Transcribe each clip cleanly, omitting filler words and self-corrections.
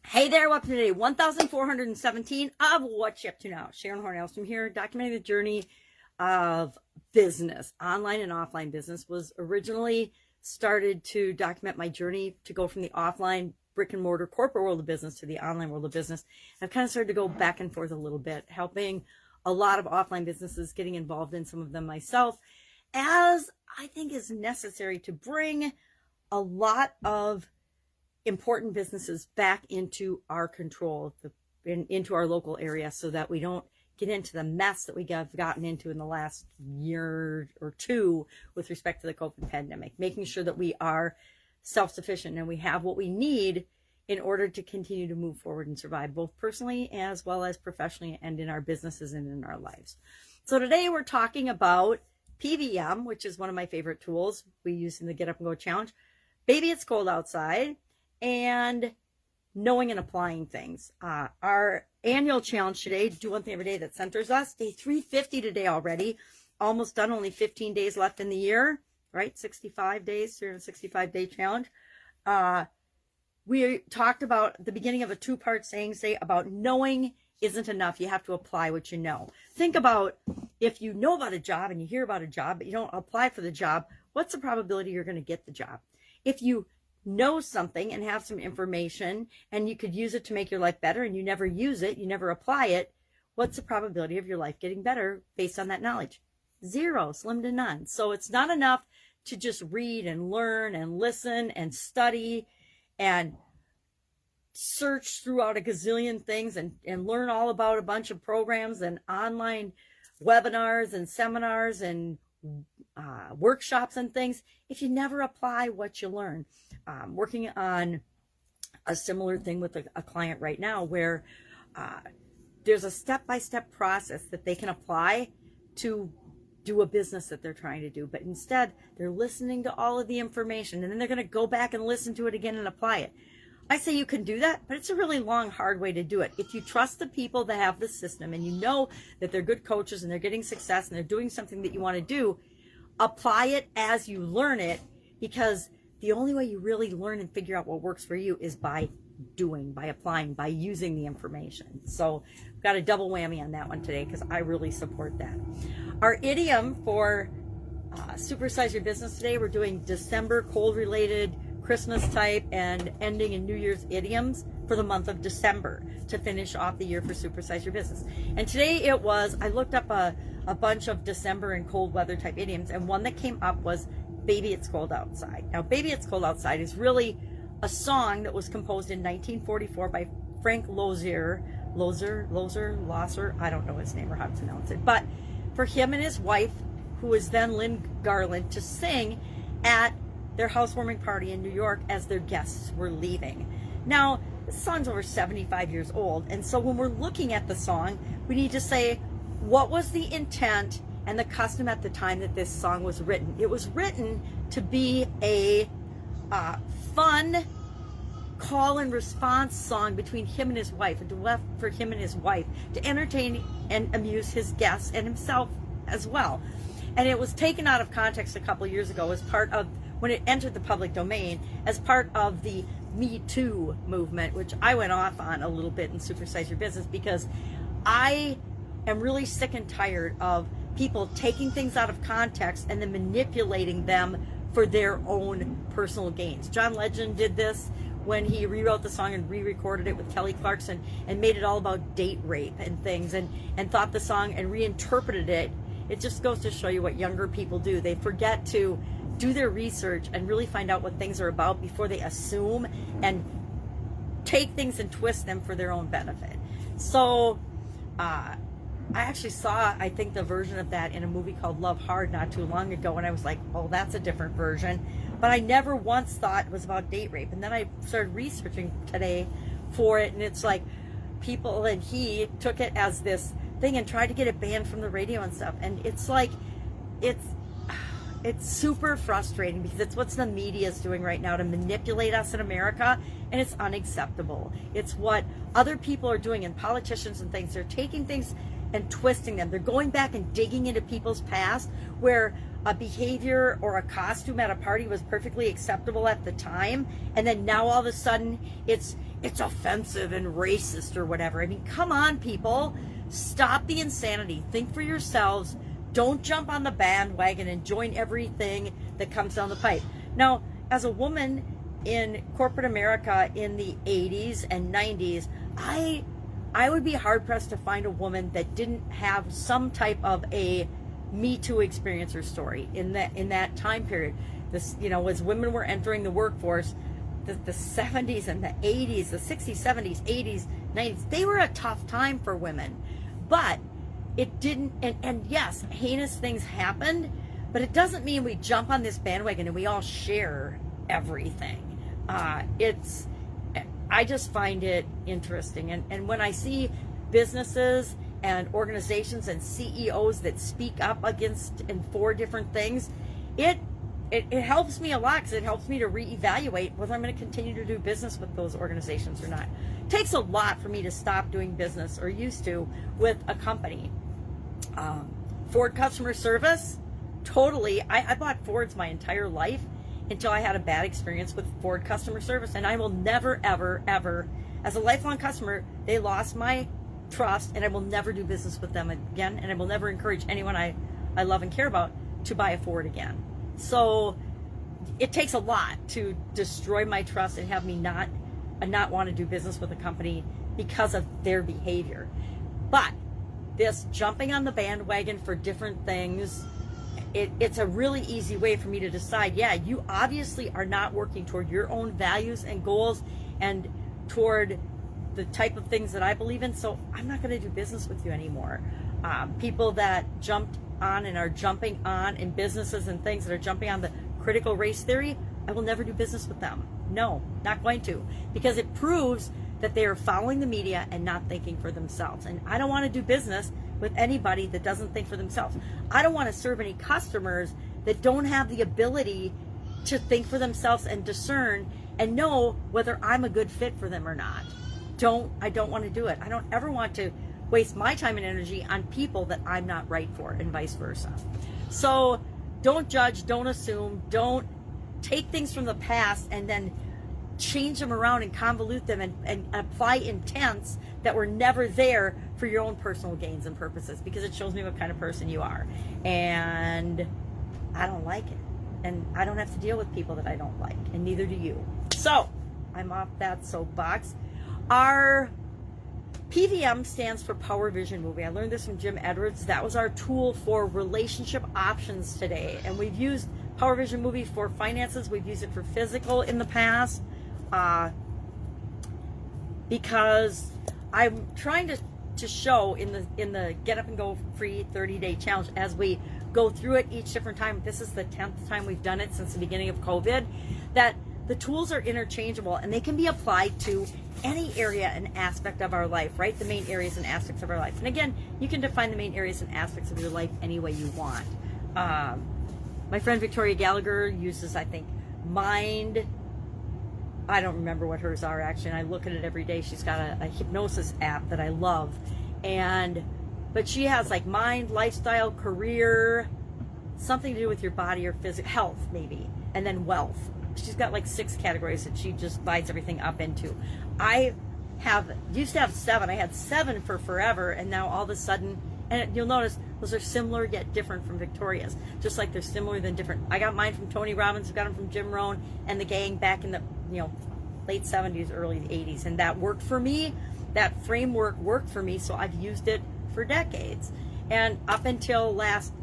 Hey there, welcome to day 1417 of What's You Up To Now. Sharon Horne-Ellstrom here, documenting the journey of business. Online and offline business was originally started to document my journey to go from the offline brick and mortar corporate world of business to the online world of business. I've kind of started to go back and forth a little bit, helping a lot of offline businesses, getting involved in some of them myself, as I think is necessary to bring a lot of important businesses back into our control, into our local area, so that we don't get into the mess that we have gotten into in the last year or two with respect to the COVID pandemic, making sure that we are self-sufficient and we have what we need in order to continue to move forward and survive, both personally as well as professionally and in our businesses and in our lives. So today we're talking about PVM, which is one of my favorite tools we use in the Get Up and Go Challenge. Baby, it's cold outside. And knowing and applying things. Our annual challenge today, do one thing every day that centers us. Day 350 today already. Almost done, only 15 days left in the year, right? 65 days, 365-day challenge. We talked about the beginning of a two-part saying about knowing isn't enough. You have to apply what you know. Think about if you know about a job and you hear about a job, but you don't apply for the job, what's the probability you're going to get the job? If you know something and have some information and you could use it to make your life better and you never use it, you never apply it, what's the probability of your life getting better based on that knowledge? Zero, slim to none. So it's not enough to just read and learn and listen and study and search throughout a gazillion things and learn all about a bunch of programs and online webinars and seminars and workshops and things if you never apply what you learn. Working on a similar thing with a client right now where there's a step-by-step process that they can apply to do a business that they're trying to do, but instead they're listening to all of the information and then they're going to go back and listen to it again and apply it. I say you can do that, but it's a really long, hard way to do it. If you trust the people that have the system and you know that they're good coaches and they're getting success and they're doing something that you want to do, apply it as you learn it, because the only way you really learn and figure out what works for you is by doing, by applying, by using the information. So I've got a double whammy on that one today because I really support that. Our idiom for Supersize Your Business today, we're doing December cold-related, Christmas type, and ending in New Year's idioms for the month of December to finish off the year for Supersize Your Business. And today I looked up a bunch of December and cold weather type idioms, and one that came up was Baby, It's Cold Outside. Now, Baby, It's Cold Outside is really a song that was composed in 1944 by Frank Loesser, I don't know his name or how to pronounce it, but for him and his wife, who was then Lynn Garland, to sing at their housewarming party in New York as their guests were leaving. Now, this song's over 75 years old, and so when we're looking at the song, we need to say, what was the intent and the custom at the time that this song was written? It was written to be a fun call and response song between him and his wife, a duet for him and his wife, to entertain and amuse his guests and himself as well. And it was taken out of context a couple years ago as part of, when it entered the public domain, as part of the Me Too movement, which I went off on a little bit in Supersize Your Business, because I am really sick and tired of people taking things out of context and then manipulating them for their own personal gains. John Legend did this when he rewrote the song and re-recorded it with Kelly Clarkson and made it all about date rape and things, and thought the song and reinterpreted it. It just goes to show you what younger people do. They forget to do their research and really find out what things are about before they assume and take things and twist them for their own benefit. So I actually saw, I think, the version of that in a movie called Love Hard not too long ago, and I was like, oh, that's a different version. But I never once thought it was about date rape. And then I started researching today for it, and it's like people, and he took it as this thing and tried to get it banned from the radio and stuff. And it's like, it's super frustrating because it's what the media is doing right now to manipulate us in America, and it's unacceptable. It's what other people are doing, and politicians and things. They're taking things and twisting them. They're going back and digging into people's past where a behavior or a costume at a party was perfectly acceptable at the time, and then now all of a sudden it's it's offensive and racist or whatever. I mean, come on, people. Stop the insanity. Think for yourselves. Don't jump on the bandwagon and join everything that comes down the pipe. Now, as a woman in corporate America in the 80s and 90s, I would be hard-pressed to find a woman that didn't have some type of a Me Too experience or story in that time period. This, you know, as women were entering the workforce, the 70s and the 80s, the 60s, 70s, 80s, 90s, they were a tough time for women. But it didn't, and yes, heinous things happened, but it doesn't mean we jump on this bandwagon and we all share everything. I just find it interesting. And when I see businesses and organizations and CEOs that speak up against and for different things, it helps me a lot, because it helps me to reevaluate whether I'm going to continue to do business with those organizations or not. It takes a lot for me to stop doing business, or used to, with a company. Ford customer service, totally. I bought Fords my entire life until I had a bad experience with Ford customer service, and I will never, ever, ever, as a lifelong customer, they lost my trust, and I will never do business with them again, and I will never encourage anyone I love and care about to buy a Ford again. So it takes a lot to destroy my trust and have me not want to do business with a company because of their behavior. But this jumping on the bandwagon for different things, it's a really easy way for me to decide, yeah, you obviously are not working toward your own values and goals and toward the type of things that I believe in, so I'm not going to do business with you anymore. People that jumped on and are jumping on in businesses and things that are jumping on the critical race theory, I will never do business with them. No, not going to, because it proves that they are following the media and not thinking for themselves. And I don't want to do business with anybody that doesn't think for themselves. I don't want to serve any customers that don't have the ability to think for themselves and discern and know whether I'm a good fit for them or not. I don't want to do it. I don't ever want to waste my time and energy on people that I'm not right for, and vice versa. So don't judge, don't assume, don't take things from the past and then change them around and convolute them and apply intents that were never there for your own personal gains and purposes, because it shows me what kind of person you are. And I don't like it. And I don't have to deal with people that I don't like, and neither do you. So I'm off that soapbox. Our PVM stands for Power Vision Movie. I learned this from Jim Edwards. That was our tool for relationship options today. And we've used Power Vision Movie for finances. We've used it for physical in the past. Because I'm trying to show in the Get Up and Go free 30-day challenge, as we go through it each different time. This is the 10th time we've done it since the beginning of COVID, that the tools are interchangeable and they can be applied to any area and aspect of our life, right? The main areas and aspects of our life. And again, you can define the main areas and aspects of your life any way you want. My friend Victoria Gallagher uses, I think, mind. I don't remember what hers are, actually, and I look at it every day. She's got a hypnosis app that I love. But she has like mind, lifestyle, career, something to do with your body or physical health, maybe, and then wealth. She's got like 6 categories that she just divides everything up into. I used to have 7. I had 7 for forever, and now all of a sudden, and you'll notice those are similar yet different from Victoria's, just like they're similar than different. I got mine from Tony Robbins, I got them from Jim Rohn and the gang back in the late 70s, early 80s, and that worked for me. That framework worked for me, so I've used it for decades. And up until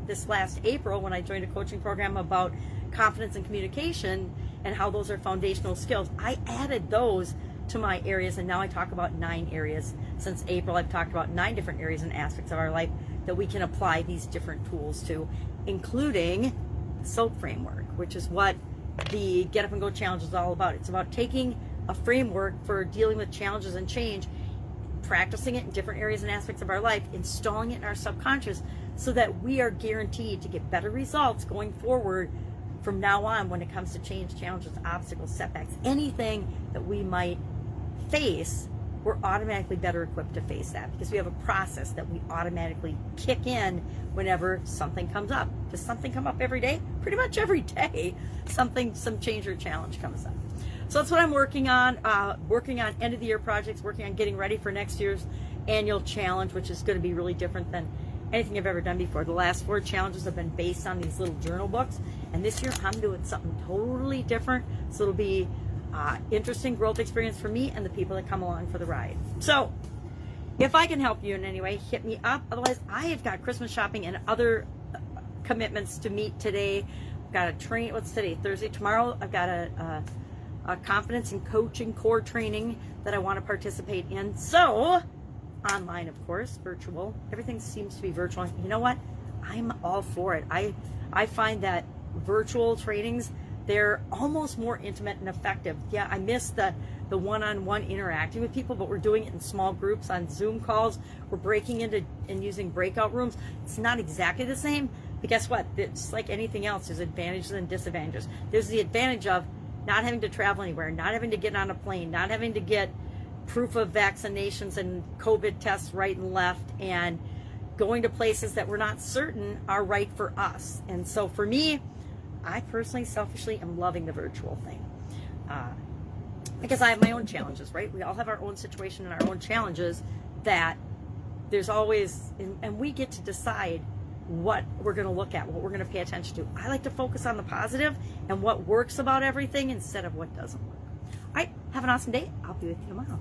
this last April, when I joined a coaching program about confidence and communication and how those are foundational skills, I added those to my areas, and now I talk about 9 areas. Since April, I've talked about 9 different areas and aspects of our life that we can apply these different tools to, including SOAP framework, which is what the Get Up and Go Challenge is all about. It's about taking a framework for dealing with challenges and change, practicing it in different areas and aspects of our life, installing it in our subconscious so that we are guaranteed to get better results going forward from now on when it comes to change, challenges, obstacles, setbacks, anything that we might face. We're automatically better equipped to face that because we have a process that we automatically kick in whenever something comes up. Does something come up every day? Pretty much every day, some change or challenge comes up. So that's what I'm working on end of the year projects, working on getting ready for next year's annual challenge, which is going to be really different than anything I've ever done before. The last 4 challenges have been based on these little journal books, and this year I'm doing something totally different. So it'll be interesting growth experience for me and the people that come along for the ride. So if I can help you in any way, hit me up. Otherwise, I have got Christmas shopping and other commitments to meet today. I've got a train. What's today? Thursday. Tomorrow, I've got a confidence and coaching core training that I want to participate in. So online, of course, virtual. Everything seems to be virtual. You know what? I'm all for it. I find that virtual trainings, they're almost more intimate and effective. Yeah, I miss the one-on-one interacting with people, but we're doing it in small groups on Zoom calls. We're breaking into and using breakout rooms. It's not exactly the same, but guess what? It's like anything else. There's advantages and disadvantages. There's the advantage of not having to travel anywhere, not having to get on a plane, not having to get proof of vaccinations and COVID tests right and left, and going to places that we're not certain are right for us. And so for me, I personally, selfishly, am loving the virtual thing. Because I have my own challenges, right? We all have our own situation and our own challenges that there's always, and we get to decide what we're going to look at, what we're going to pay attention to. I like to focus on the positive and what works about everything instead of what doesn't work. All right, have an awesome day. I'll be with you tomorrow.